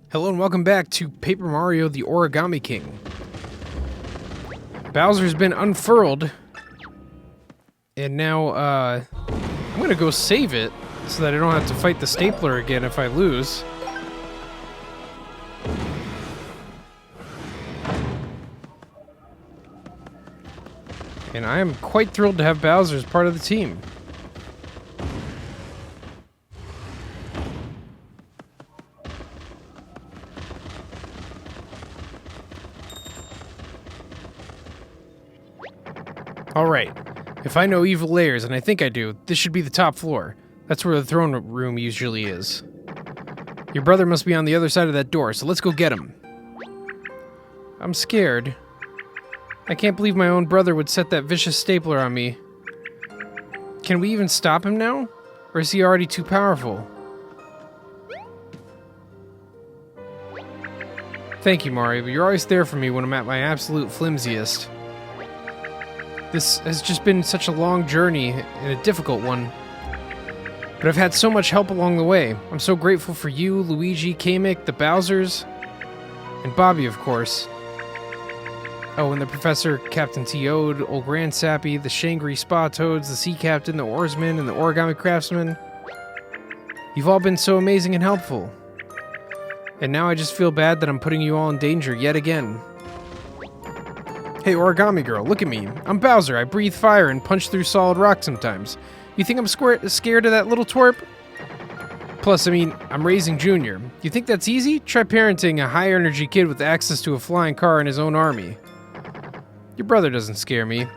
Hello and welcome back to Paper Mario the Origami King. Bowser's been unfurled. And now, I'm gonna go save it so that I don't have to fight the stapler again if I lose. And I am quite thrilled to have Bowser as part of the team. Alright, if I know evil layers, and I think I do, this should be the top floor. That's where the throne room usually is. Your brother must be on the other side of that door, so let's go get him. I'm scared. I can't believe my own brother would set that vicious stapler on me. Can we even stop him now? Or is he already too powerful? Thank you, Mario, but you're always there for me when I'm at my absolute flimsiest. This has just been such a long journey and a difficult one. But I've had so much help along the way. I'm so grateful for you, Luigi, Kamek, the Bowsers, and Bobby, of course. Oh, and the Professor, Captain Toad, Old Grand Sappy, the Shangri Spa Toads, the Sea Captain, the Oarsman, and the Origami Craftsman. You've all been so amazing and helpful. And now I just feel bad that I'm putting you all in danger yet again. Hey, Origami Girl, look at me. I'm Bowser. I breathe fire and punch through solid rock sometimes. You think I'm scared of that little twerp? Plus, I mean, I'm raising Junior. You think that's easy? Try parenting a high-energy kid with access to a flying car and his own army. Your brother doesn't scare me.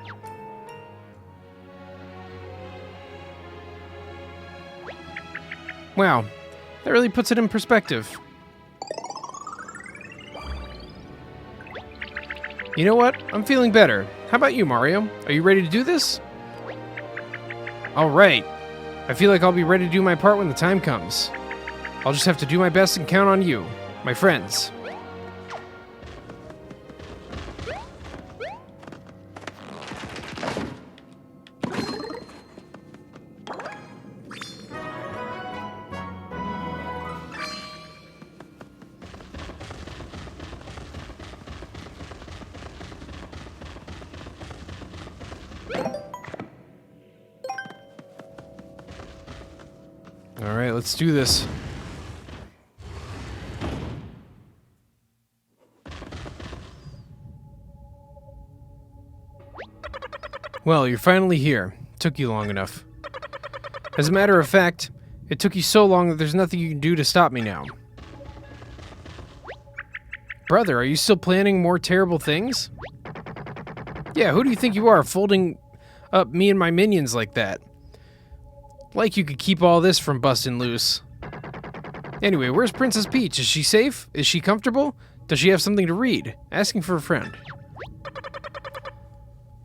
Wow, that really puts it in perspective. You know what? I'm feeling better. How about you, Mario? Are you ready to do this? Alright. I feel like I'll be ready to do my part when the time comes. I'll just have to do my best and count on you, my friends. Alright, let's do this. Well, you're finally here. Took you long enough. As a matter of fact, it took you so long that there's nothing you can do to stop me now. Brother, are you still planning more terrible things? Yeah, who do you think you are, folding up me and my minions like that? Like you could keep all this from busting loose. Anyway, where's Princess Peach? Is she safe? Is she comfortable? Does she have something to read? Asking for a friend.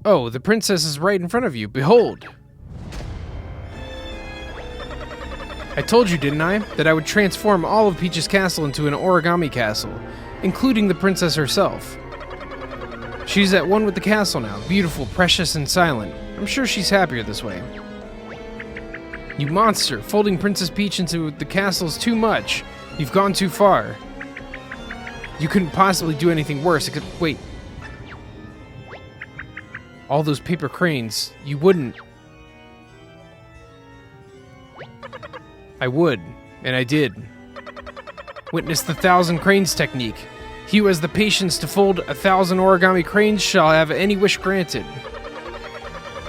Oh, the princess is right in front of you. Behold! I told you, didn't I, that I would transform all of Peach's castle into an origami castle, including the princess herself. She's at one with the castle now, beautiful, precious, and silent. I'm sure she's happier this way. You monster! Folding Princess Peach into the castle is too much. You've gone too far. You couldn't possibly do anything worse, except... Wait. All those paper cranes. You wouldn't. I would. And I did. Witness the 1,000 cranes technique. He who has the patience to fold 1,000 origami cranes shall have any wish granted.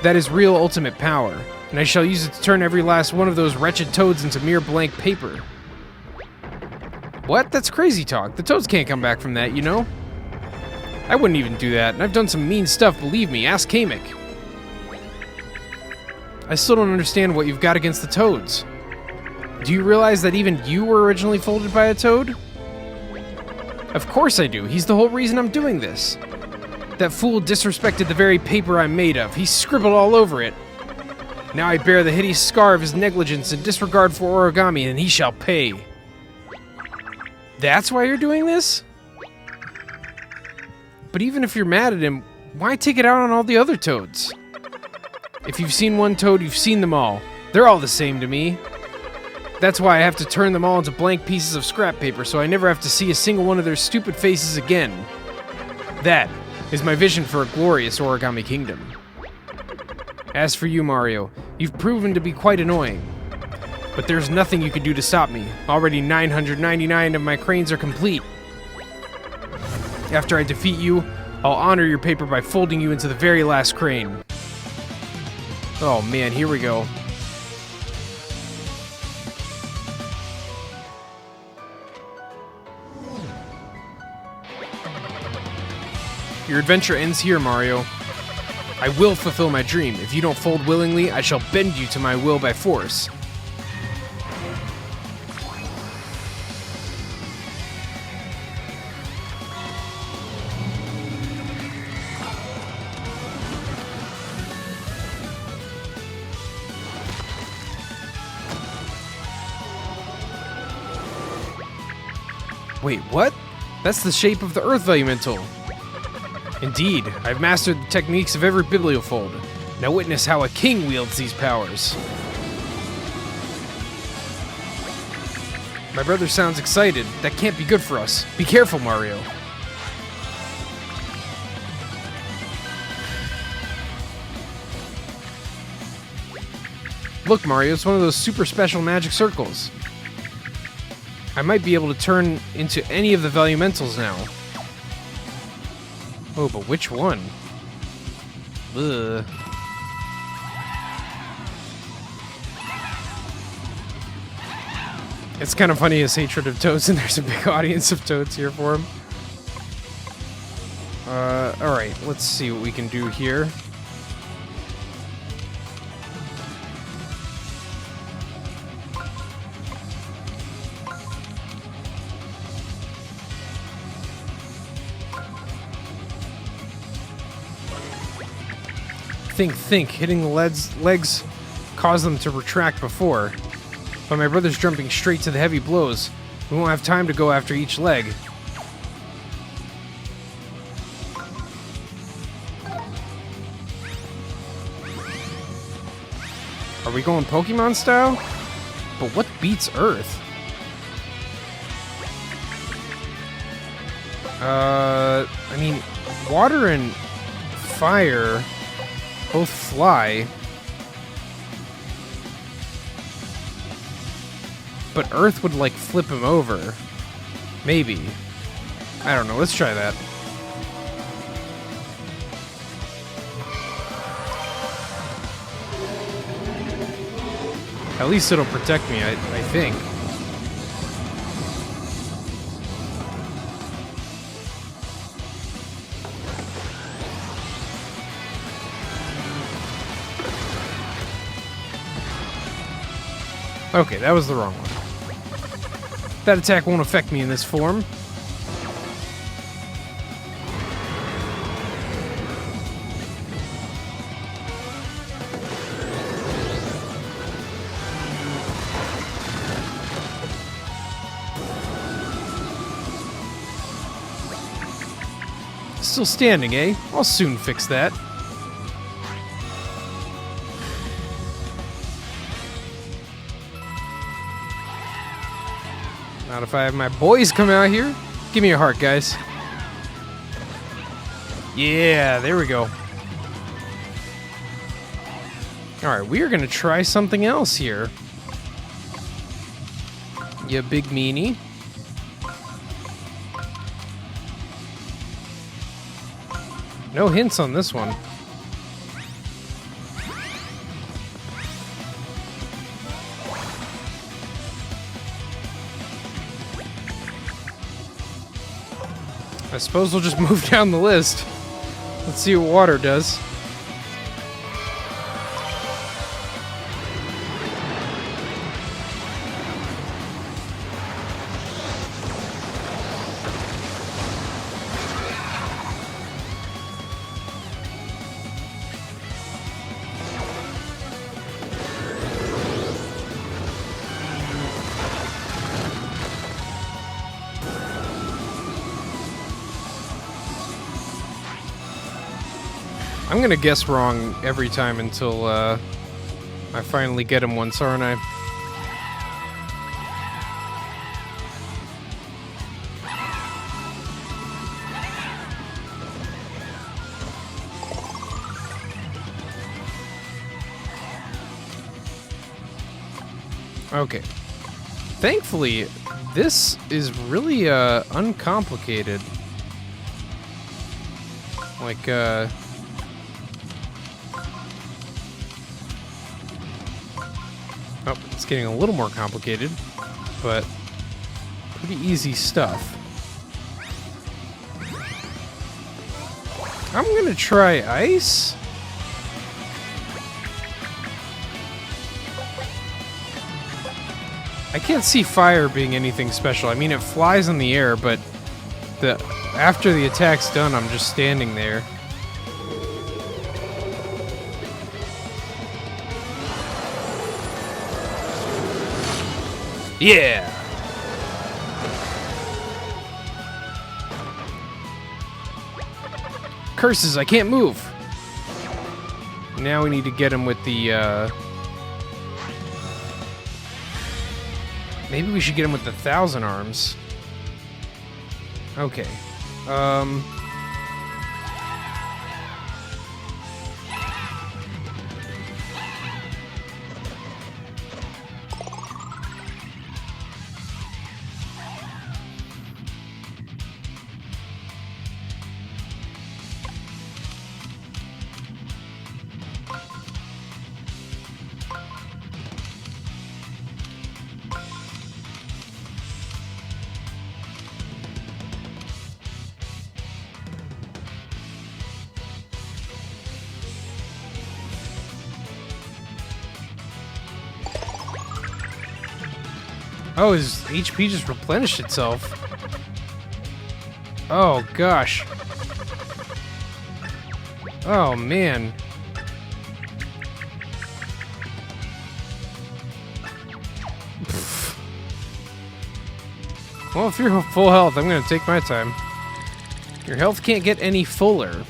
That is real ultimate power. And I shall use it to turn every last one of those wretched toads into mere blank paper. What? That's crazy talk. The toads can't come back from that, you know? I wouldn't even do that, and I've done some mean stuff, believe me. Ask Kamek. I still don't understand what you've got against the toads. Do you realize that even you were originally folded by a toad? Of course I do. He's the whole reason I'm doing this. That fool disrespected the very paper I'm made of. He scribbled all over it. Now I bear the hideous scar of his negligence and disregard for origami, and he shall pay. That's why you're doing this? But even if you're mad at him, why take it out on all the other toads? If you've seen one toad, you've seen them all. They're all the same to me. That's why I have to turn them all into blank pieces of scrap paper so I never have to see a single one of their stupid faces again. That is my vision for a glorious Origami Kingdom. As for you, Mario, you've proven to be quite annoying. But there's nothing you can do to stop me. Already 999 of my cranes are complete. After I defeat you, I'll honor your paper by folding you into the very last crane. Oh man, here we go. Your adventure ends here, Mario. I will fulfill my dream. If you don't fold willingly, I shall bend you to my will by force. Wait, what? That's the shape of the Earth Elemental. Indeed, I've mastered the techniques of every bibliofold. Now witness how a king wields these powers. My brother sounds excited. That can't be good for us. Be careful, Mario. Look, Mario, it's one of those super special magic circles. I might be able to turn into any of the Volumentals now. Oh, but which one? Ugh. It's kind of funny his hatred of Toads, and there's a big audience of Toads here for him. Alright, let's see what we can do here. Think, hitting the legs caused them to retract before. But my brother's jumping straight to the heavy blows. We won't have time to go after each leg. Are we going Pokemon style? But what beats Earth? I mean, water and fire both fly, but Earth would like flip him over. Maybe. I don't know. Let's try that. At least it'll protect me, I think. Okay, that was the wrong one. That attack won't affect me in this form. Still standing, eh? I'll soon fix that. Not if I have my boys come out here. Give me a heart, guys. Yeah, there we go. Alright, we are going to try something else here. You big meanie. No hints on this one. I suppose we'll just move down the list. Let's see what water does. I'm gonna guess wrong every time until I finally get him once, aren't I? Okay. Thankfully, this is really uncomplicated. Like oh, it's getting a little more complicated, but pretty easy stuff. I'm gonna try ice. I can't see fire being anything special. I mean, it flies in the air, but after the attack's done, I'm just standing there. Yeah! Curses, I can't move! Now we need to get him with the, maybe we should get him with the 1,000 arms. Okay. Oh, his HP just replenished itself. Oh, gosh. Oh, man. Pfft. Well, if you're full health, I'm gonna take my time. Your health can't get any fuller.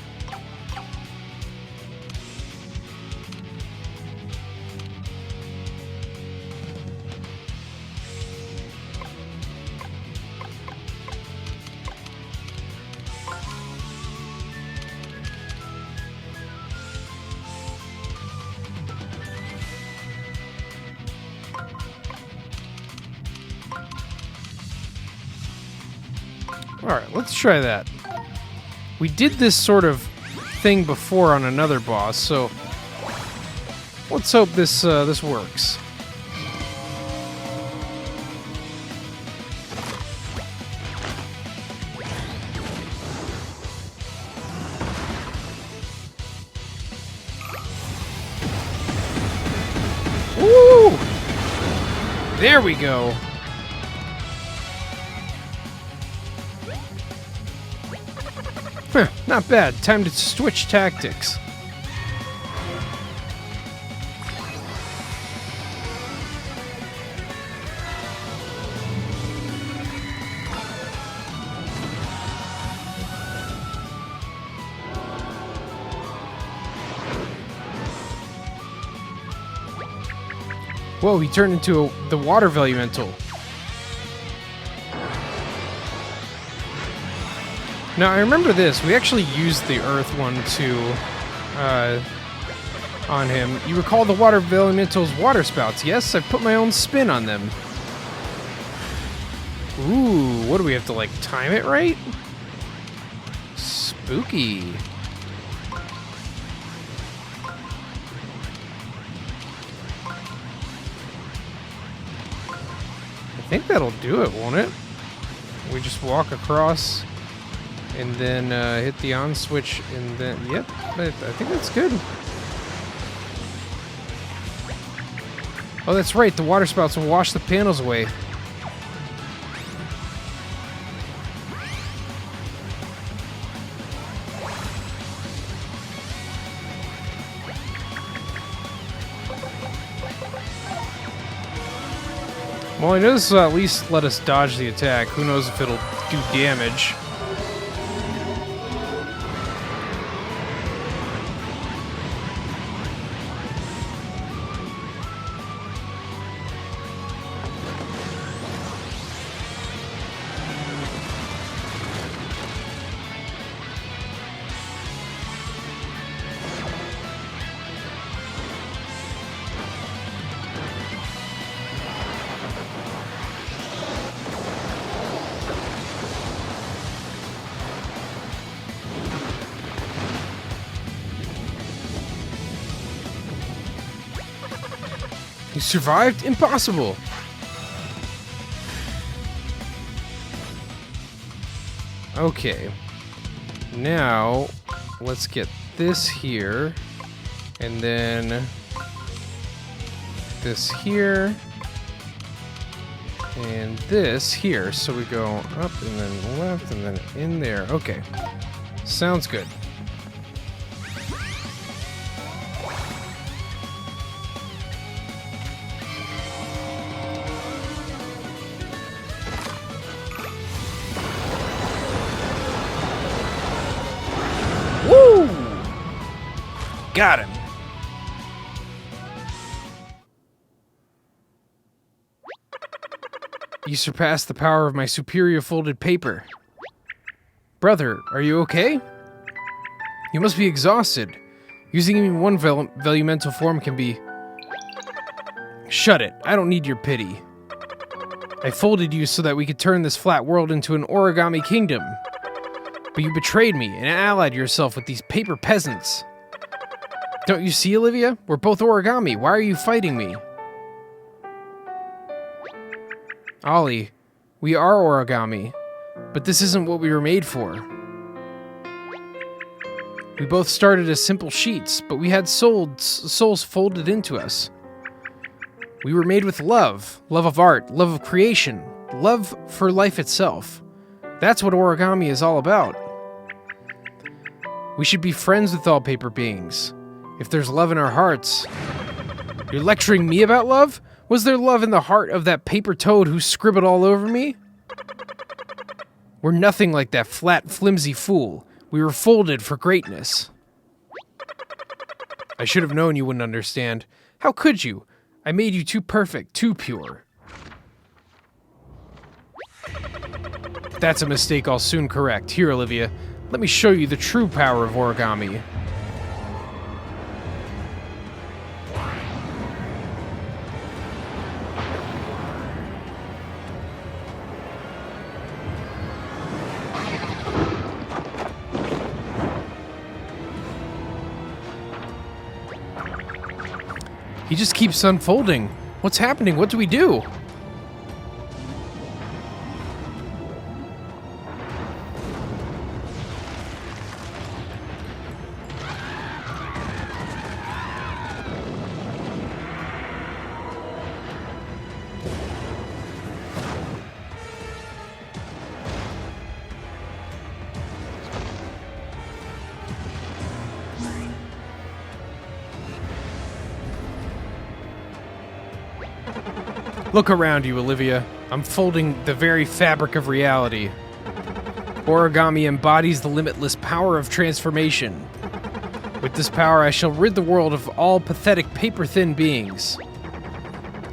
Alright, let's try that. We did this sort of thing before on another boss, so let's hope this this works. Woo! There we go. Huh, not bad. Time to switch tactics. Whoa, he turned into the water elemental. Now, I remember this. We actually used the earth one on him. You recall the water elemental's water spouts? Yes, I put my own spin on them. Ooh, what do we have to, like, time it right? Spooky. I think that'll do it, won't it? We just walk across and then hit the on switch and then, yep, I think that's good. Oh, that's right, the water spouts will wash the panels away. Well, I know this will at least let us dodge the attack. Who knows if it'll do damage. You survived? Impossible! Okay. Now, let's get this here. And then this here. And this here. So we go up and then left and then in there. Okay. Sounds good. Woo! Got him. You surpassed the power of my superior folded paper. Brother, are you okay? You must be exhausted. Using even one volumental form can be... Shut it. I don't need your pity. I folded you so that we could turn this flat world into an origami kingdom. But you betrayed me and allied yourself with these paper peasants. Don't you see, Olivia? We're both origami. Why are you fighting me? Ollie, we are origami, but this isn't what we were made for. We both started as simple sheets, but we had souls folded into us. We were made with love of art, love of creation, love for life itself. That's what origami is all about. We should be friends with all paper beings. If there's love in our hearts... You're lecturing me about love? Was there love in the heart of that paper toad who scribbled all over me? We're nothing like that flat, flimsy fool. We were folded for greatness. I should have known you wouldn't understand. How could you? I made you too perfect, too pure. That's a mistake I'll soon correct. Here, Olivia, let me show you the true power of origami. He just keeps unfolding. What's happening? What do we do? Look around you, Olivia. I'm folding the very fabric of reality. Origami embodies the limitless power of transformation. With this power, I shall rid the world of all pathetic, paper-thin beings.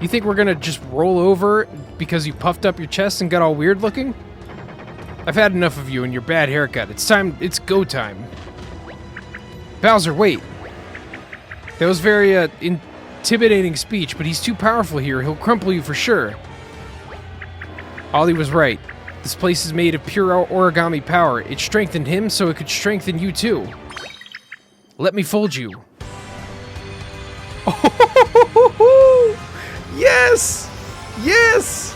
You think we're gonna just roll over because you puffed up your chest and got all weird looking? I've had enough of you and your bad haircut. It's go time. Bowser, wait. That was very, intimidating speech, but he's too powerful here. He'll crumple you for sure. Ollie was right. This place is made of pure origami power. It strengthened him, so it could strengthen you too. Let me fold you. Oh, yes! Yes!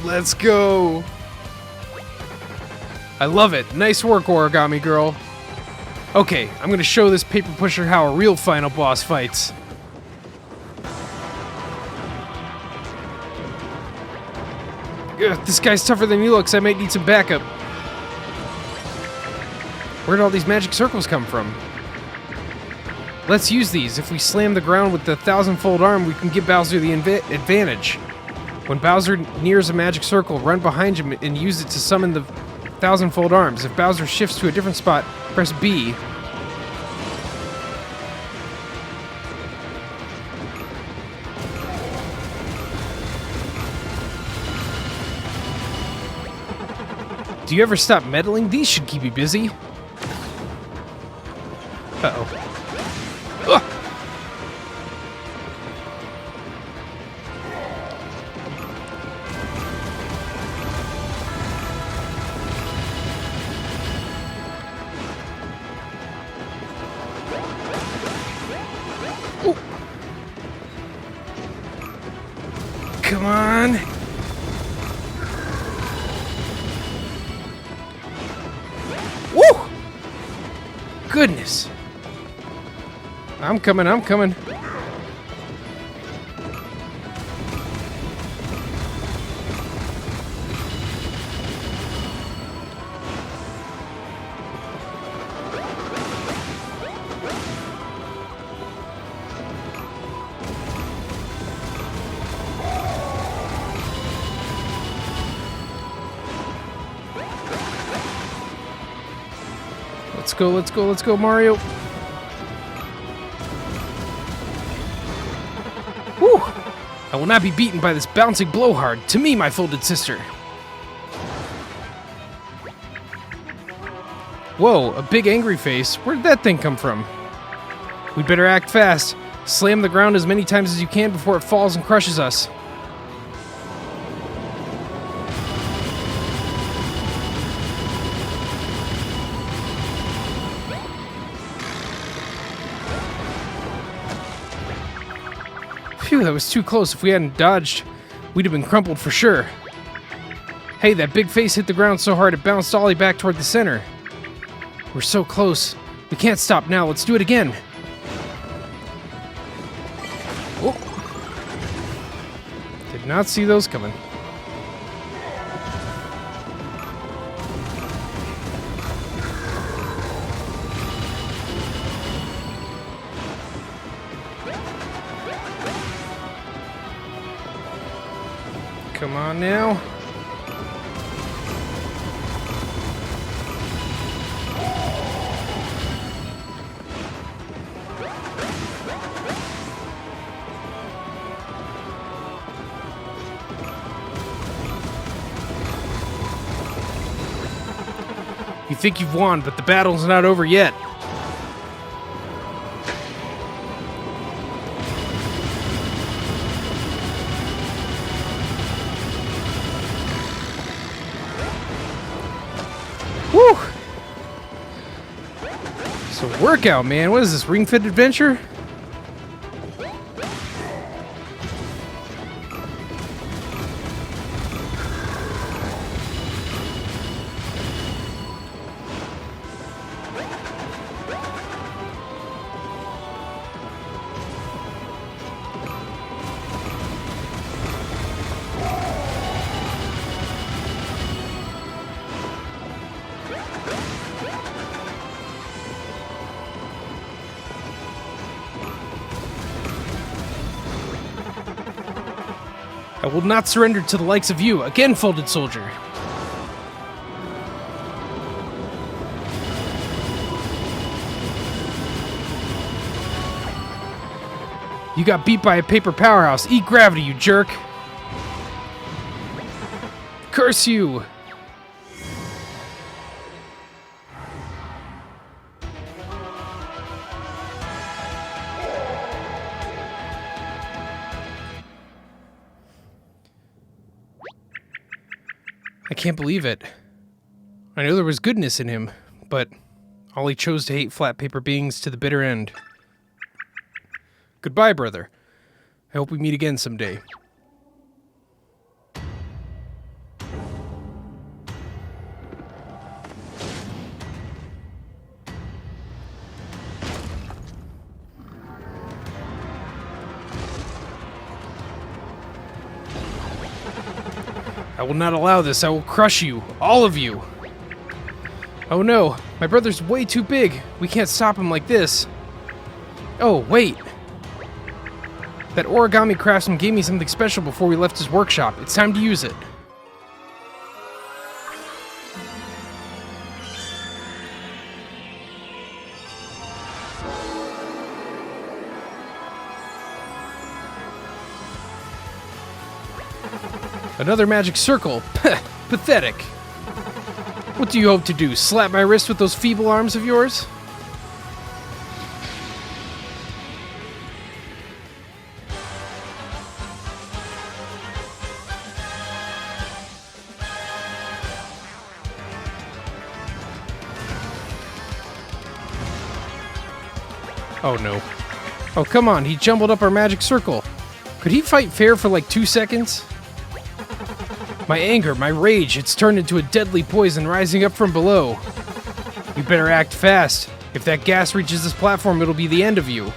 Let's go! I love it. Nice work, Origami Girl. Okay, I'm gonna show this paper pusher how a real final boss fights. Ugh, this guy's tougher than he looks. I might need some backup. Where'd all these magic circles come from? Let's use these. If we slam the ground with the 1,000-fold arm, we can give Bowser the advantage. When Bowser nears a magic circle, run behind him and use it to summon the 1,000-fold arms. If Bowser shifts to a different spot, press B. Do you ever stop meddling? These should keep you busy. Uh-oh. Ugh! Come on. Woo! Goodness. I'm coming, I'm coming. Let's go, let's go, let's go, Mario. Whew! I will not be beaten by this bouncing blowhard. To me, my folded sister. Whoa, a big angry face. Where did that thing come from? We'd better act fast. Slam the ground as many times as you can before it falls and crushes us. Phew, that was too close. If we hadn't dodged, we'd have been crumpled for sure. Hey, that big face hit the ground so hard it bounced Ollie back toward the center. We're so close. We can't stop now. Let's do it again. Oh. Did not see those coming. Come on now. You think you've won, but the battle's not over yet. Woo! It's a workout, man. What is this, Ring Fit Adventure? I will not surrender to the likes of you. Again, folded soldier. You got beat by a paper powerhouse. Eat gravity, you jerk. Curse you. I can't believe it. I know there was goodness in him, but Ollie chose to hate flat paper beings to the bitter end. Goodbye, brother. I hope we meet again someday. I will not allow this. I will crush you. All of you. Oh no. My brother's way too big. We can't stop him like this. Oh, wait. That origami craftsman gave me something special before we left his workshop. It's time to use it. Another magic circle. Pathetic. What do you hope to do? Slap my wrist with those feeble arms of yours? Oh no. Oh, come on. He jumbled up our magic circle. Could he fight fair for like 2 seconds? My anger, my rage, it's turned into a deadly poison rising up from below. You better act fast. If that gas reaches this platform, it'll be the end of you.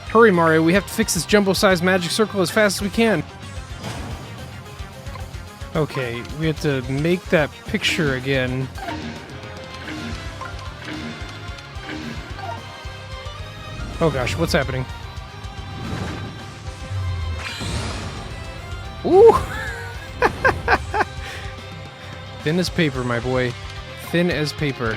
Hurry, Mario, we have to fix this jumbo-sized magic circle as fast as we can. Okay, we have to make that picture again. Oh gosh, what's happening? Ooh! Thin as paper, my boy. Thin as paper.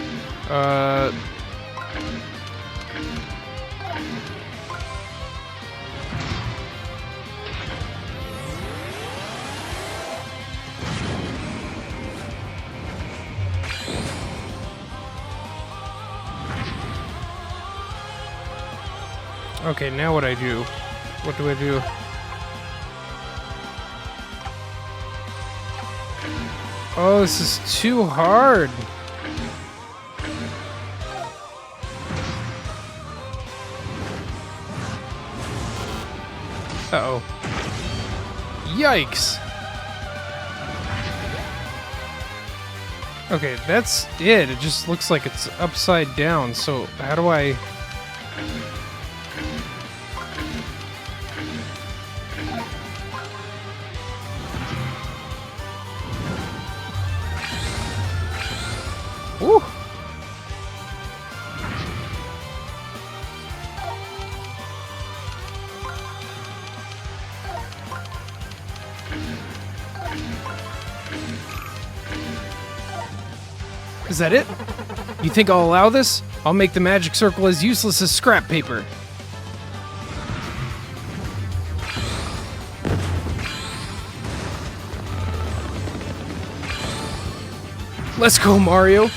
Okay, now what I do? What do I do? Oh, this is too hard. Uh-oh. Yikes. Okay, that's it. It just looks like it's upside down, so how do I... Woo! Is that it? You think I'll allow this? I'll make the magic circle as useless as scrap paper. Let's go, Mario!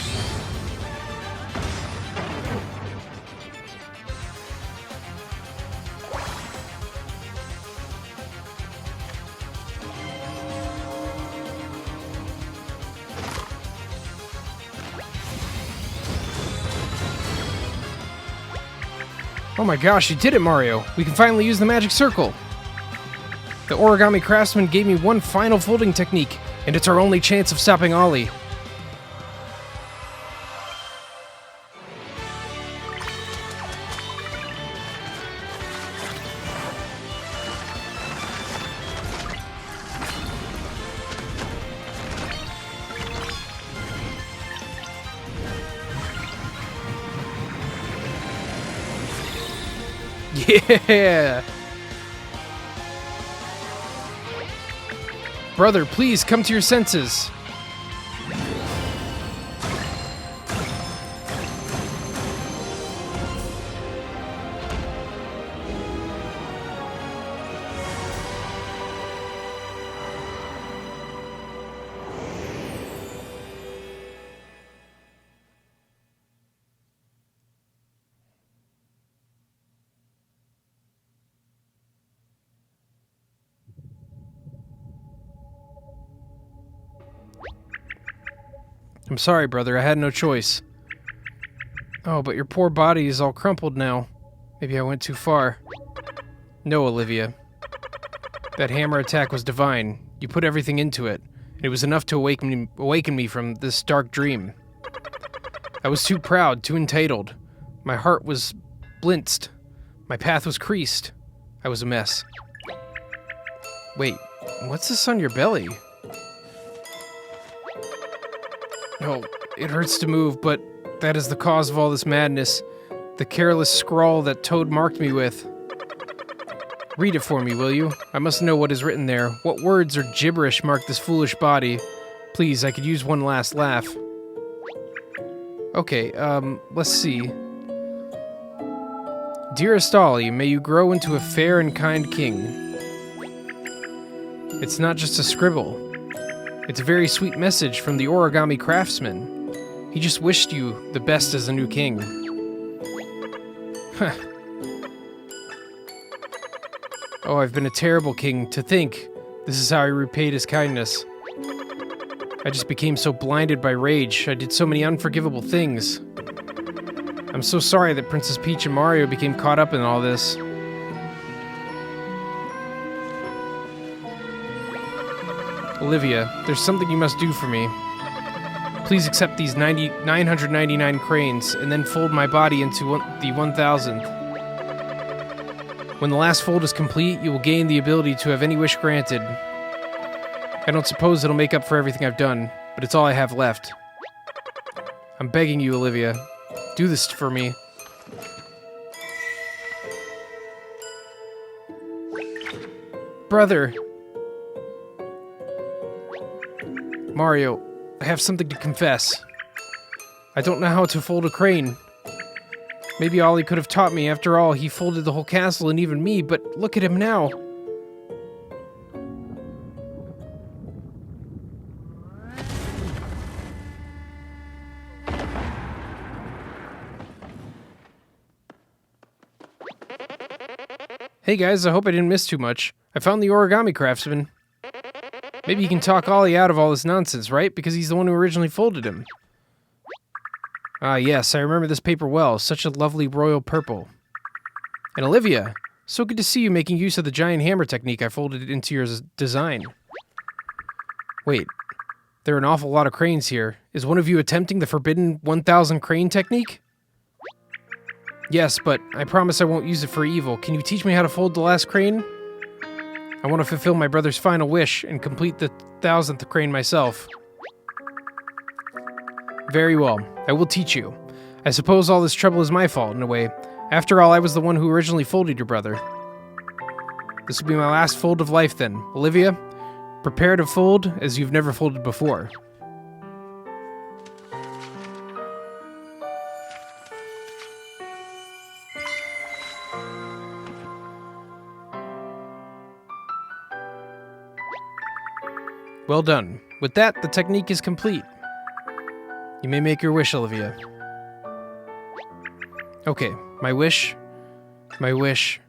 Oh my gosh, you did it, Mario! We can finally use the magic circle! The Origami Craftsman gave me one final folding technique, and it's our only chance of stopping Ollie. Yeah! Brother, please come to your senses. I'm sorry, brother. I had no choice. Oh, but your poor body is all crumpled now. Maybe I went too far. No, Olivia. That hammer attack was divine. You put everything into it. And it was enough to awaken me from this dark dream. I was too proud, too entitled. My heart was blinched. My path was creased. I was a mess. Wait, what's this on your belly? Oh, it hurts to move, but that is the cause of all this madness. The careless scrawl that Toad marked me with. Read it for me, will you? I must know what is written there. What words or gibberish mark this foolish body? Please, I could use one last laugh. Okay, let's see. Dearest Ollie, may you grow into a fair and kind king. It's not just a scribble. It's a very sweet message from the Origami Craftsman. He just wished you the best as a new king. Huh. Oh, I've been a terrible king. To think, this is how I repaid his kindness. I just became so blinded by rage. I did so many unforgivable things. I'm so sorry that Princess Peach and Mario became caught up in all this. Olivia, there's something you must do for me. Please accept these 999 cranes, and then fold my body into the 1000th. When the last fold is complete, you will gain the ability to have any wish granted. I don't suppose it'll make up for everything I've done, but it's all I have left. I'm begging you, Olivia. Do this for me. Brother! Mario, I have something to confess. I don't know how to fold a crane. Maybe Ollie could have taught me. After all, he folded the whole castle and even me, but look at him now. Hey guys, I hope I didn't miss too much. I found the origami craftsman. Maybe you can talk Ollie out of all this nonsense, right? Because he's the one who originally folded him. Ah, yes, I remember this paper well. Such a lovely royal purple. And Olivia, so good to see you making use of the giant hammer technique I folded into your design. Wait, there are an awful lot of cranes here. Is one of you attempting the forbidden 1000 crane technique? Yes, but I promise I won't use it for evil. Can you teach me how to fold the last crane? I want to fulfill my brother's final wish and complete the 1000th crane myself. Very well, I will teach you. I suppose all this trouble is my fault, in a way. After all, I was the one who originally folded your brother. This will be my last fold of life then. Olivia, prepare to fold as you've never folded before. Well done. With that, the technique is complete. You may make your wish, Olivia. Okay, my wish. My wish.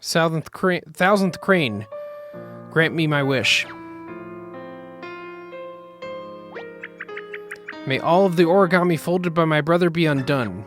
Thousandth crane. Grant me my wish. May all of the origami folded by my brother be undone.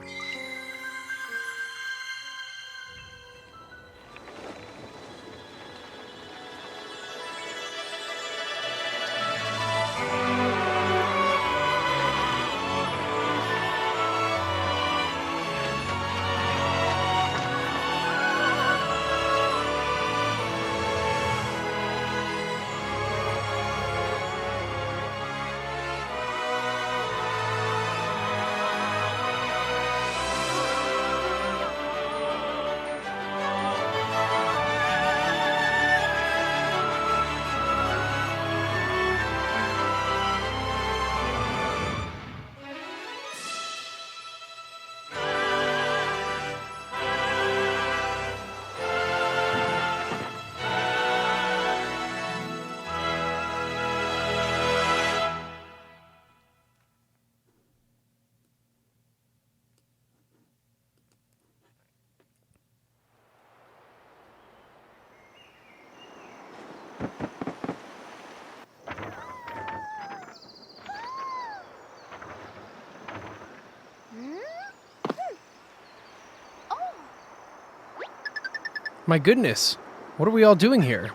My goodness, what are we all doing here?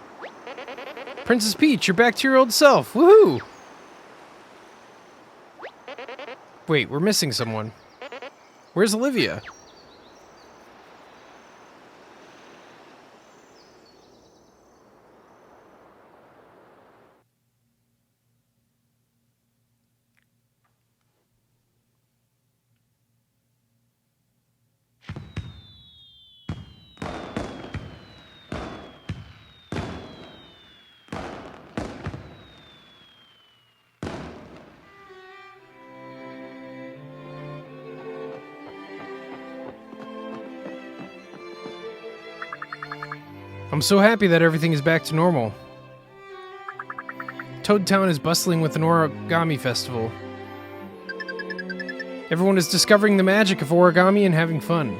Princess Peach, you're back to your old self. Woohoo! Wait, we're missing someone. Where's Olivia? I'm so happy that everything is back to normal. Toad Town is bustling with an Origami Festival. Everyone is discovering the magic of origami and having fun.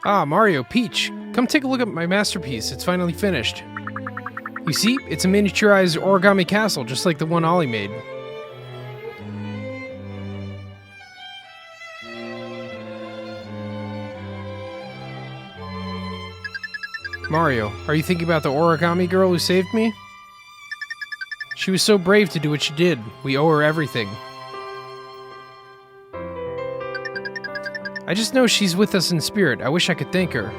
Ah, Mario, Peach, come take a look at my masterpiece. It's finally finished. You see, it's a miniaturized origami castle, just like the one Ollie made. Mario, are you thinking about the origami girl who saved me? She was so brave to do what she did. We owe her everything. I just know she's with us in spirit. I wish I could thank her.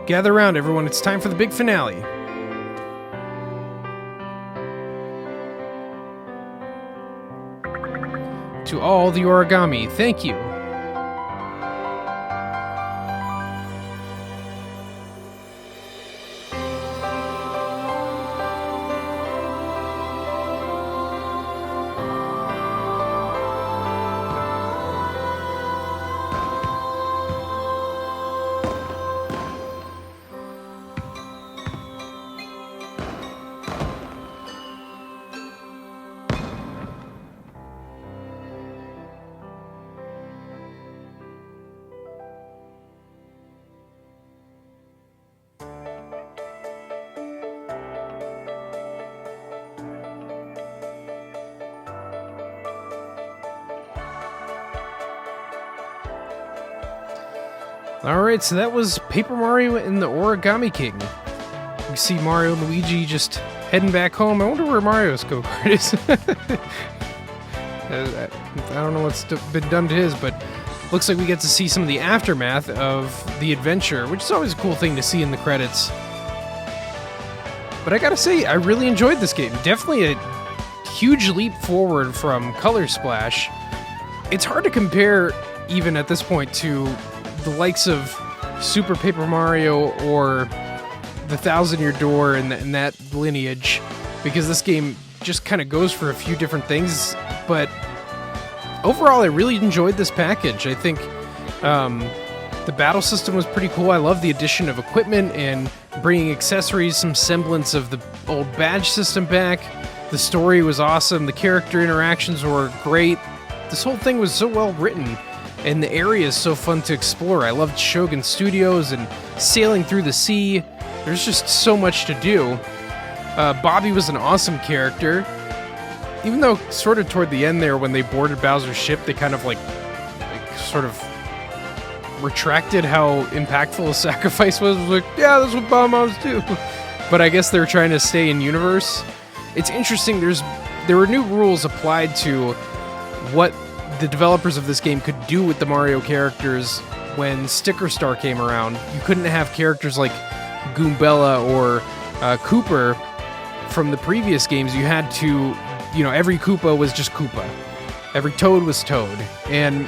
Gather around, everyone. It's time for the big finale. To all the origami, thank you. Alright, so that was Paper Mario and the Origami King. You see Mario and Luigi just heading back home. I wonder where Mario's go-kart is. I don't know what's been done to his, but looks like we get to see some of the aftermath of the adventure, which is always a cool thing to see in the credits. But I gotta say, I really enjoyed this game. Definitely a huge leap forward from Color Splash. It's hard to compare, even at this point, to the likes of Super Paper Mario or the Thousand Year Door and that lineage, because this game just kind of goes for a few different things. But overall, I really enjoyed this package. I think the battle system was pretty cool. I love the addition of equipment and bringing accessories, some semblance of the old badge system back. The story was awesome. The character interactions were great. This whole thing was so well written. And the area is so fun to explore. I loved Shogun Studios and sailing through the sea. There's just so much to do. Bobby was an awesome character. Even though sort of toward the end there, when they boarded Bowser's ship, they kind of like sort of retracted how impactful a sacrifice was. It was like, yeah, that's what Bob-Ombs do. But I guess they're trying to stay in universe. It's interesting, there were new rules applied to what the developers of this game could do with the Mario characters when Sticker Star came around. You couldn't have characters like Goombella or Kooper from the previous games. You had to, every Koopa was just Koopa. Every Toad was Toad. And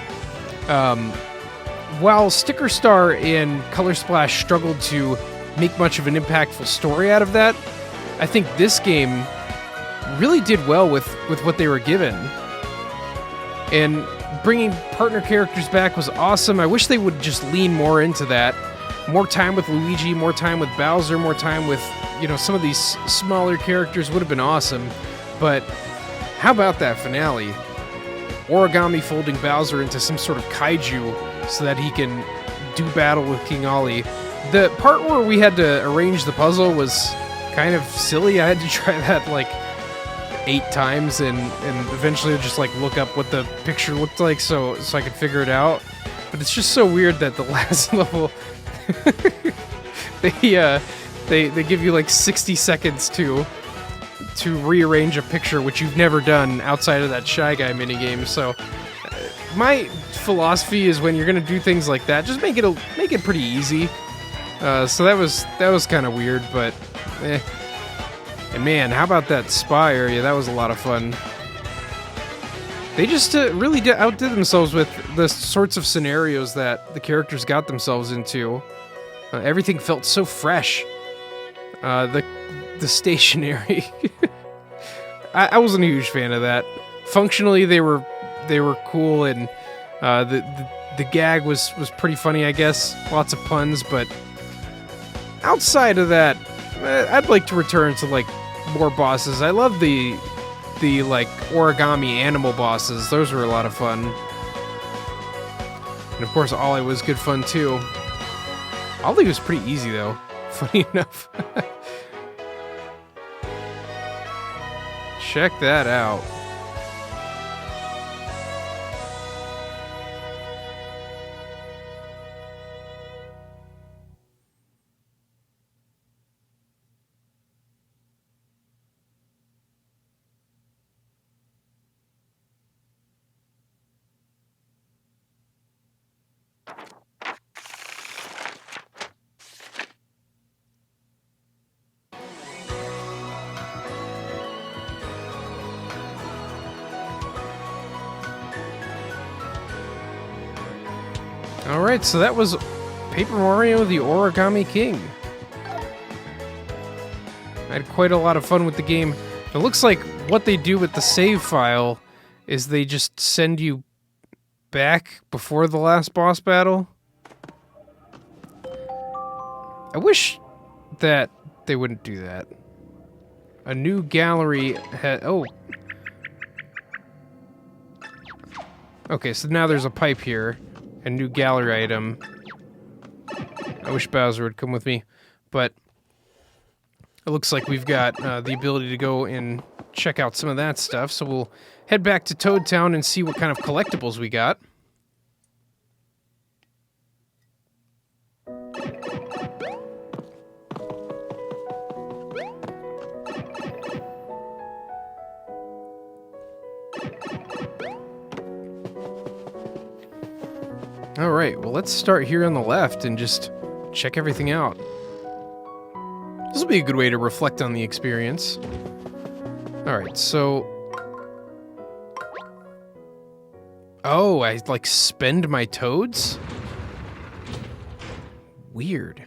while Sticker Star and Color Splash struggled to make much of an impactful story out of that, I think this game really did well with what they were given. And bringing partner characters back was awesome. I wish they would just lean more into that. More time with Luigi, more time with Bowser, more time with, some of these smaller characters would have been awesome. But how about that finale? Origami folding Bowser into some sort of kaiju so that he can do battle with King Ollie. The part where we had to arrange the puzzle was kind of silly. I had to try that 8 times and eventually just look up what the picture looked like so I could figure it out. But it's just so weird that the last level they give you 60 seconds to rearrange a picture, which you've never done outside of that Shy Guy minigame. So my philosophy is, when you're gonna do things like that, just make it pretty easy. So that was kind of weird, but And man, how about that spa area? That was a lot of fun. They just really outdid themselves with the sorts of scenarios that the characters got themselves into. Everything felt so fresh. The stationery. I wasn't a huge fan of that. Functionally, they were cool, and the gag was pretty funny, I guess. Lots of puns, but outside of that, I'd like to return to more bosses. I love the origami animal bosses. Those were a lot of fun. And of course, Ollie was good fun too. Ollie was pretty easy though, funny enough. Check that out. Alright, so that was Paper Mario the Origami King. I had quite a lot of fun with the game. It looks like what they do with the save file is they just send you back before the last boss battle. I wish that they wouldn't do that. A new gallery had... Oh. Okay, so now there's a pipe here. A new gallery item. I wish Bowser would come with me, but it looks like we've got the ability to go and check out some of that stuff, so we'll head back to Toad Town and see what kind of collectibles we got. Alright, well let's start here on the left and just check everything out. This will be a good way to reflect on the experience. Alright, so... Oh, I, like, spend my toads? Weird.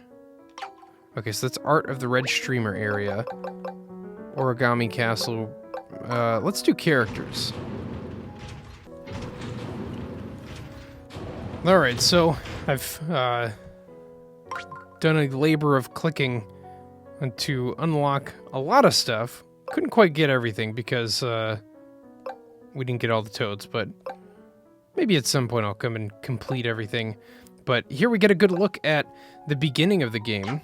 Okay, so that's Art of the Red Streamer area. Origami Castle. Let's do characters. Alright, so I've done a labor of clicking to unlock a lot of stuff. Couldn't quite get everything because we didn't get all the toads, but maybe at some point I'll come and complete everything. But here we get a good look at the beginning of the game.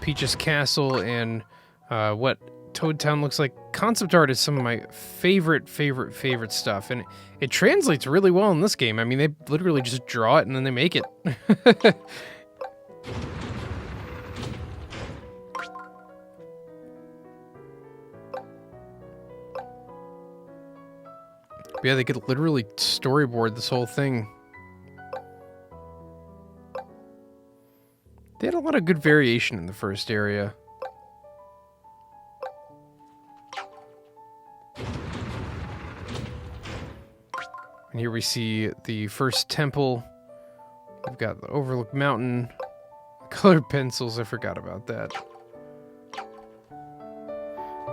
Peach's Castle and what Toad Town looks like. Concept art is some of my favorite stuff, and it translates really well in this game. I mean, they literally just draw it and then they make it. Yeah, they could literally storyboard this whole thing. They had a lot of good variation in the first area. And here we see the first temple. We've got the Overlook Mountain. Colored pencils, I forgot about that.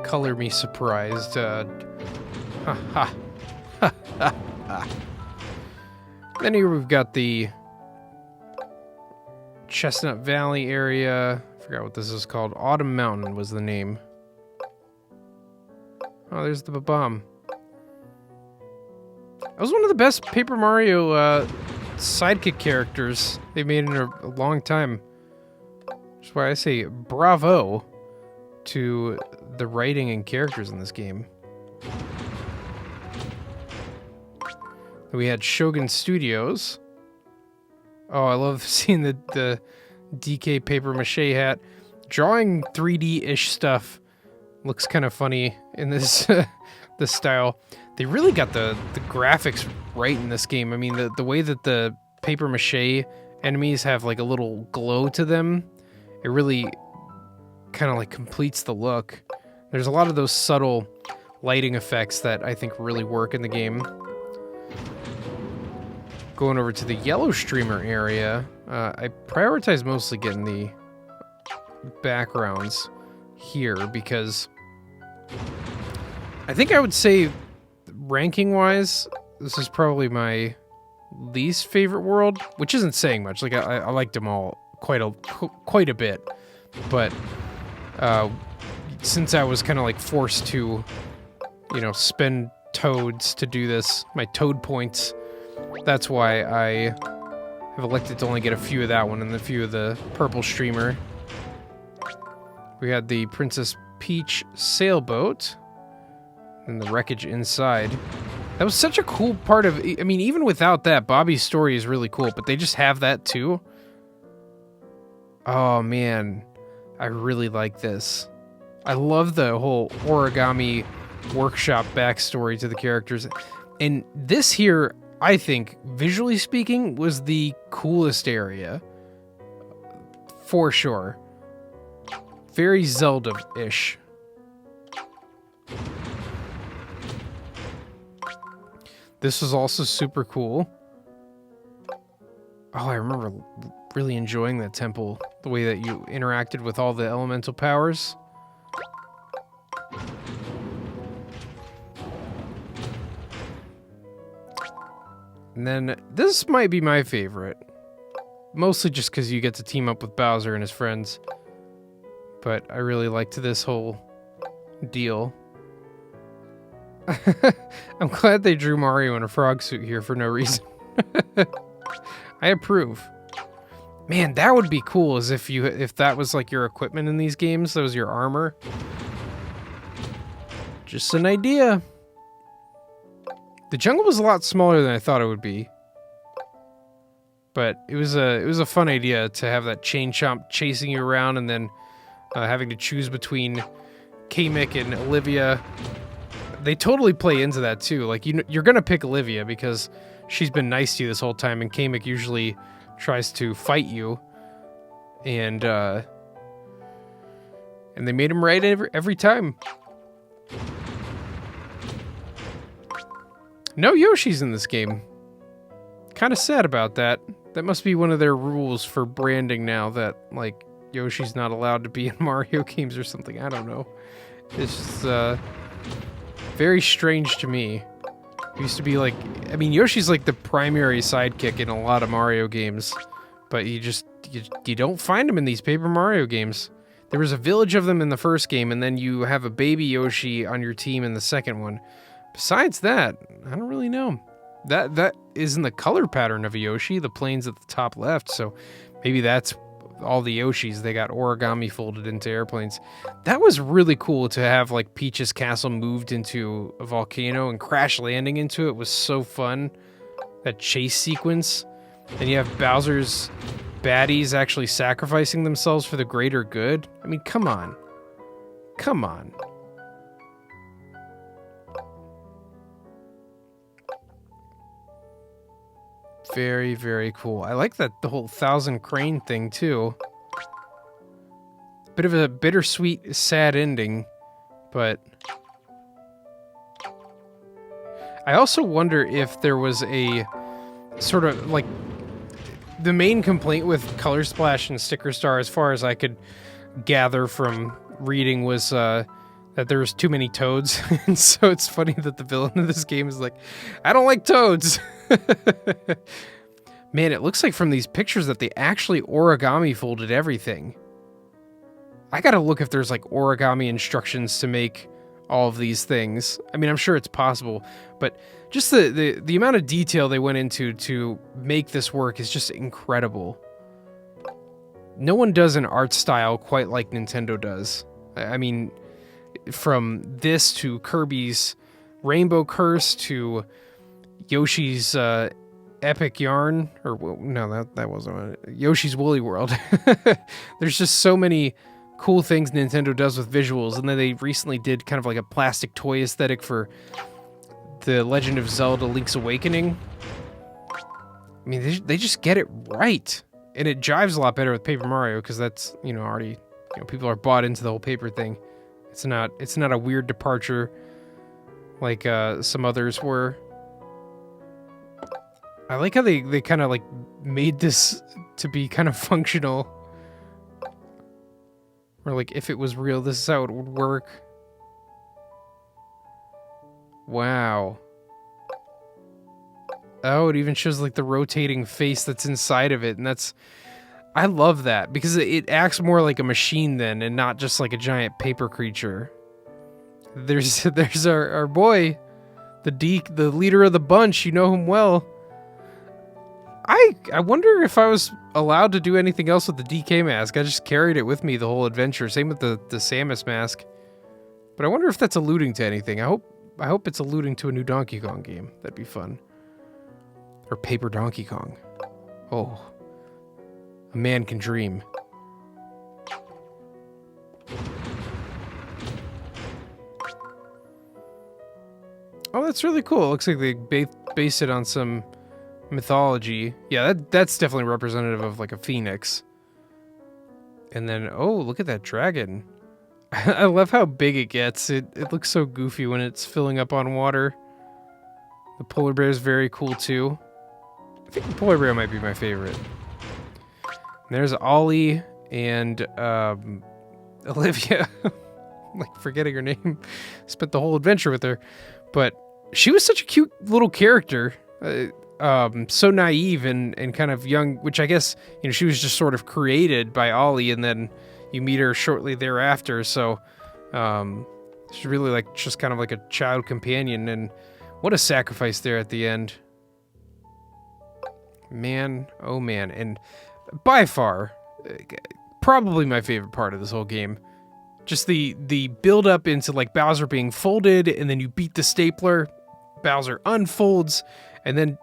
Color me surprised. Ha ha. Ha ha ha. Then here we've got the Chestnut Valley area. I forgot what this is called. Autumn Mountain was the name. Oh, there's the bomb. That was one of the best Paper Mario sidekick characters they've made in a long time. That's why I say bravo to the writing and characters in this game. We had Shogun Studios. Oh, I love seeing the DK paper mache hat. Drawing 3D-ish stuff looks kind of funny in this this style. They really got the graphics right in this game. I mean, the way that the paper mache enemies have like a little glow to them, it really kind of like completes the look. There's a lot of those subtle lighting effects that I think really work in the game. Going over to the yellow streamer area, I prioritize mostly getting the backgrounds here because I think I would say ranking-wise, this is probably my least favorite world, which isn't saying much. Like I liked them all quite a bit, but since I was kind of like forced to, you know, spend toads to do this, my toad points, That's why I have elected to only get a few of that one and a few of the purple streamer. We had the Princess Peach sailboat and the wreckage inside. That was such a cool part of... I mean, even without that, Bobby's story is really cool, but they just have that too. Oh, man. I really like this. I love the whole origami workshop backstory to the characters. And this here, I think, visually speaking, was the coolest area. For sure. Very Zelda-ish. This was also super cool. Oh, I remember really enjoying that temple. The way that you interacted with all the elemental powers. And then this might be my favorite. Mostly just because you get to team up with Bowser and his friends. But I really liked this whole deal. I'm glad they drew Mario in a frog suit here for no reason. I approve. Man, that would be cool as if that was like your equipment in these games, that was your armor. Just an idea. The jungle was a lot smaller than I thought it would be. But it was a fun idea to have that chain chomp chasing you around and then having to choose between Kamek and Olivia. They totally play into that too. Like you're gonna pick Olivia because she's been nice to you this whole time, and Kamek usually tries to fight you. And they made him right every time. No Yoshi's in this game. Kind of sad about that. That must be one of their rules for branding now, that like Yoshi's not allowed to be in Mario games or something. I don't know. It's just very strange to me. It used to be like, I mean, Yoshi's like the primary sidekick in a lot of Mario games, but you don't find him in these Paper Mario games. There was a village of them in the first game, and then you have a baby Yoshi on your team in the second one. Besides that, I don't really know. That is in the color pattern of a Yoshi, the planes at the top left, so maybe that's all the Yoshis. They got origami folded into airplanes. That was really cool to have like Peach's castle moved into a volcano and crash landing into it was so fun. That chase sequence. And you have Bowser's baddies actually sacrificing themselves for the greater good. I mean, come on. Come on. Very, very cool. I like that the whole 1,000 crane thing too. Bit of a bittersweet, sad ending, but I also wonder if there was a sort of like the main complaint with Color Splash and Sticker Star, as far as I could gather from reading, was that there was too many toads. And so it's funny that the villain of this game is like, I don't like toads. Man, it looks like from these pictures that they actually origami folded everything. I gotta look if there's like origami instructions to make all of these things. I mean, I'm sure it's possible, but just the amount of detail they went into to make this work is just incredible. No one does an art style quite like Nintendo does. I mean, from this to Kirby's Rainbow Curse to Yoshi's Epic Yarn, or no, that wasn't it. Yoshi's Woolly World. There's just so many cool things Nintendo does with visuals, and then they recently did kind of like a plastic toy aesthetic for The Legend of Zelda Link's Awakening. I mean, they just get it right, and it jives a lot better with Paper Mario, because that's, already, people are bought into the whole paper thing. It's not a weird departure like some others were. I like how they kind of like made this to be kind of functional. Or like, if it was real, this is how it would work. Wow. Oh, it even shows like the rotating face that's inside of it, and I love that, because it acts more like a machine then, and not just like a giant paper creature. There's our boy, the leader of the bunch. You know him well. I wonder if I was allowed to do anything else with the DK mask. I just carried it with me the whole adventure. Same with the Samus mask. But I wonder if that's alluding to anything. I hope it's alluding to a new Donkey Kong game. That'd be fun. Or Paper Donkey Kong. Oh. A man can dream. Oh, that's really cool. It looks like they based it on some mythology. Yeah, that's definitely representative of like a phoenix. And then, oh, look at that dragon. I love how big it gets. It looks so goofy when it's filling up on water. The polar bear is very cool too. I think the polar bear might be my favorite. And there's Ollie and Olivia. I'm like forgetting her name. Spent the whole adventure with her. But she was such a cute little character. So naive and kind of young, which I guess, you know, she was just sort of created by Ollie, and then you meet her shortly thereafter. So she's really like just kind of like a child companion, and what a sacrifice there at the end. Man, oh man. And by far, probably my favorite part of this whole game. Just the build up into like Bowser being folded, and then you beat the stapler, Bowser unfolds, and then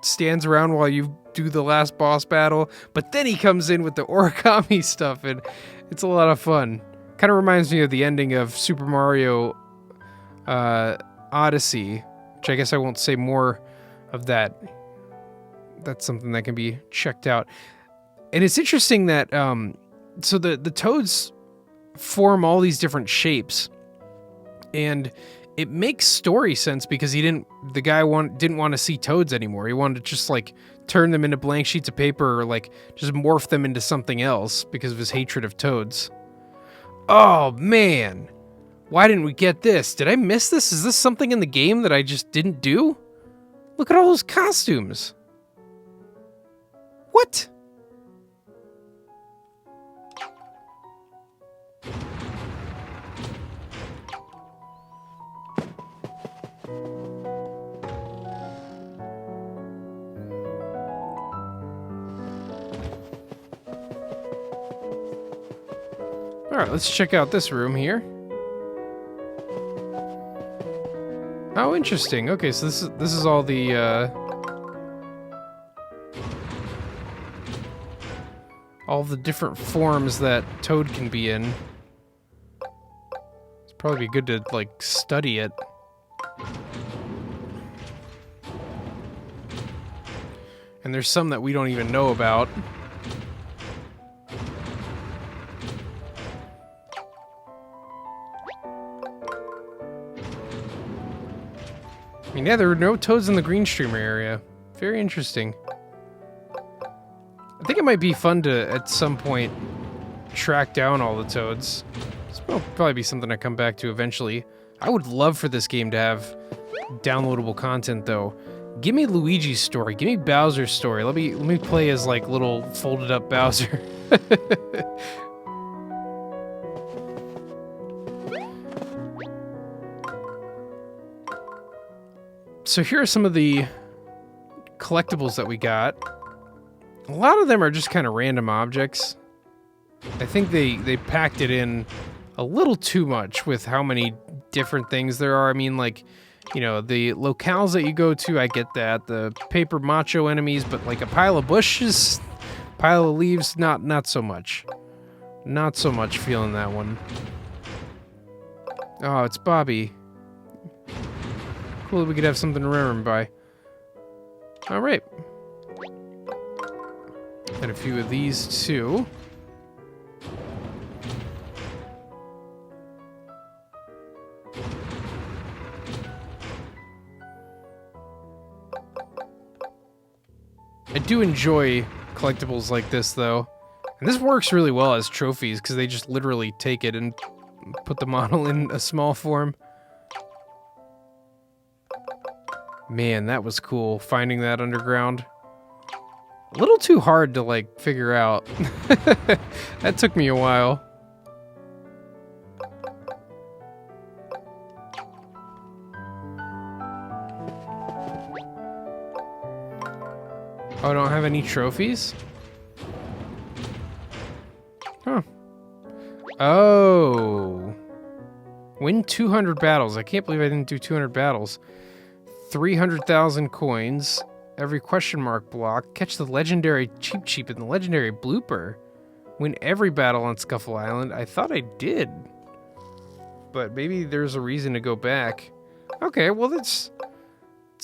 stands around while you do the last boss battle. But then he comes in with the origami stuff, and it's a lot of fun. Kind of reminds me of the ending of Super Mario Odyssey, which I guess I won't say more of that. That's something that can be checked out. And it's interesting that so the toads form all these different shapes, and it makes story sense because the guy didn't want to see toads anymore. He wanted to just like turn them into blank sheets of paper, or like just morph them into something else because of his hatred of toads. Oh man, why didn't we get this? Did I miss this? Is this something in the game that I just didn't do? Look at all those costumes. What? Alright, let's check out this room here. Oh, interesting. Okay, so this is all the different forms that Toad can be in. It's probably good to like study it. And there's some that we don't even know about. I mean, yeah, there were no toads in the green streamer area. Very interesting. I think it might be fun to, at some point, track down all the toads. This will probably be something I come back to eventually. I would love for this game to have downloadable content, though. Give me Luigi's story. Give me Bowser's story. Let me play as, like, little folded-up Bowser. So here are some of the collectibles that we got. A lot of them are just kind of random objects. I think they packed it in a little too much with how many different things there are. I mean, like, you know, the locales that you go to, I get that. The paper macho enemies, but like a pile of bushes, pile of leaves, not so much. Not so much feeling that one. Oh, it's Bobby. Cool that we could have something to remember him by. Alright. And a few of these too. I do enjoy collectibles like this though. And this works really well as trophies because they just literally take it and put the model in a small form. Man, that was cool, finding that underground. A little too hard to, like, figure out. That took me a while. Oh, I don't have any trophies? Huh. Oh. Win 200 battles. I can't believe I didn't do 200 battles. 300,000 coins. Every question mark block. Catch the legendary Cheep Cheep and the legendary Blooper. Win every battle on Scuffle Island. I thought I did. But maybe there's a reason to go back. Okay, well it's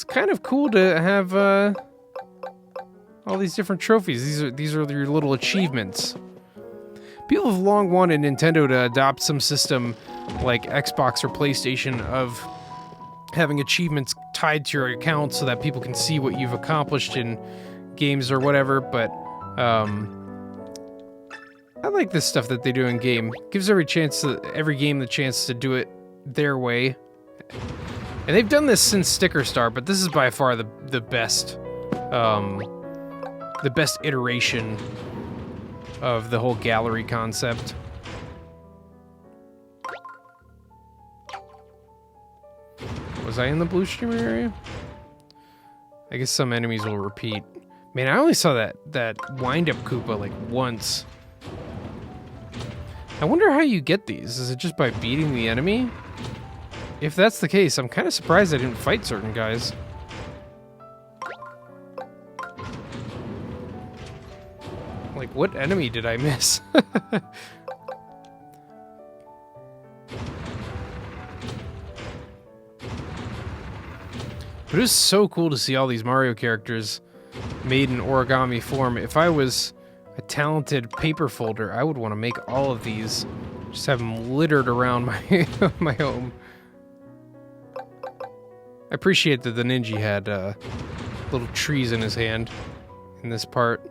kind of cool to have all these different trophies. These are your little achievements. People have long wanted Nintendo to adopt some system like Xbox or PlayStation of having achievements tied to your account so that people can see what you've accomplished in games or whatever, but I like this stuff that they do in game. Gives every game the chance to do it their way. And they've done this since Sticker Star, but this is by far the best iteration of the whole gallery concept. Was I in the blue streamer area? I guess some enemies will repeat. Man, I only saw that wind-up Koopa like once. I wonder how you get these. Is it just by beating the enemy? If that's the case, I'm kind of surprised I didn't fight certain guys. Like, what enemy did I miss? But it was so cool to see all these Mario characters made in origami form. If I was a talented paper folder, I would want to make all of these. Just have them littered around my my home. I appreciate that the ninja had little trees in his hand in this part.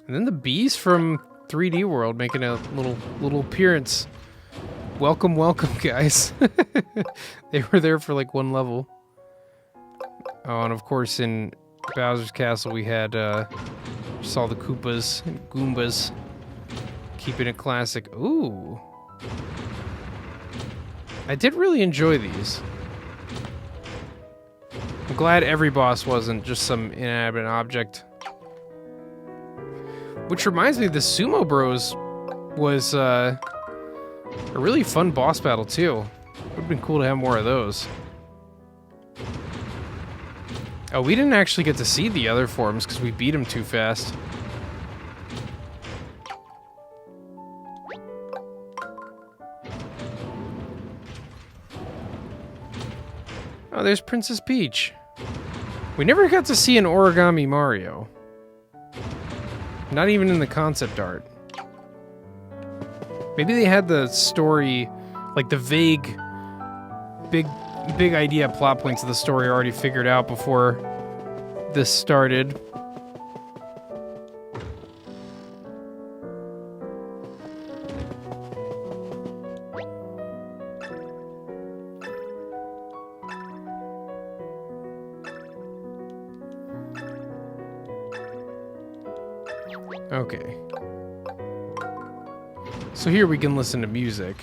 And then the bees from 3D World making a little appearance. Welcome, welcome, guys. They were there for like one level. Oh, and of course in Bowser's Castle we had saw the Koopas and Goombas. Keeping it classic. Ooh. I did really enjoy these. I'm glad every boss wasn't just some inanimate object. Which reminds me, the Sumo Bros was a really fun boss battle too. Would have been cool to have more of those. Oh, we didn't actually get to see the other forms because we beat them too fast. Oh, there's Princess Peach. We never got to see an Origami Mario. Not even in the concept art. Maybe they had the story, like the vague, big idea plot points of the story already figured out before this started. Okay. So here we can listen to music.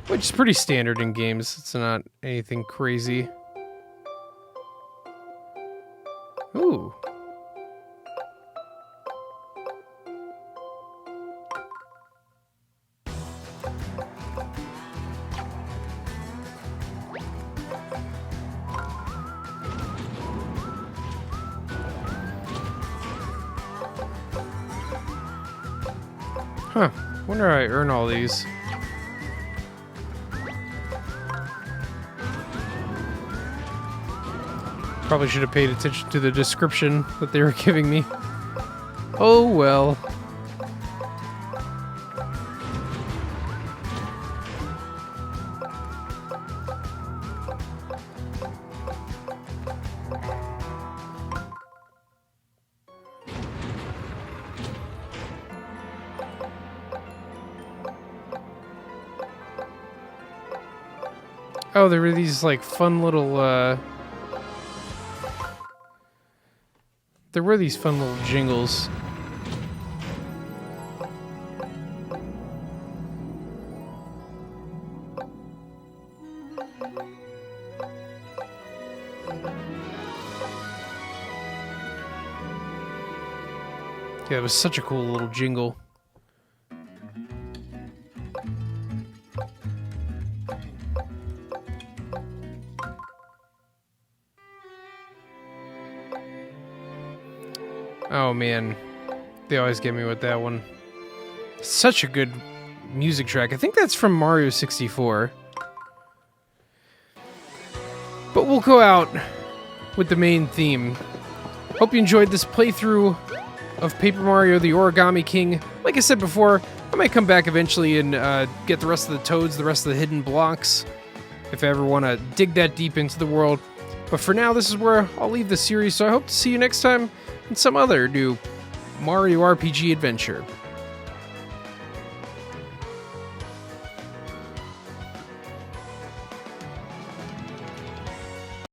Which is pretty standard in games. It's not anything crazy. Ooh. Huh. Wonder how I earn all these. Probably should have paid attention to the description that they were giving me. Oh well. Oh, there were these like fun little there were these fun little jingles. Yeah, it was such a cool little jingle. Oh man, they always get me with that one. Such a good music track. I think that's from Mario 64. But we'll go out with the main theme. Hope you enjoyed this playthrough of Paper Mario the Origami King. Like I said before, I might come back eventually and get the rest of the toads, the rest of the hidden blocks, if I ever want to dig that deep into the world. But for now, this is where I'll leave the series, so I hope to see you next time in some other new Mario RPG adventure.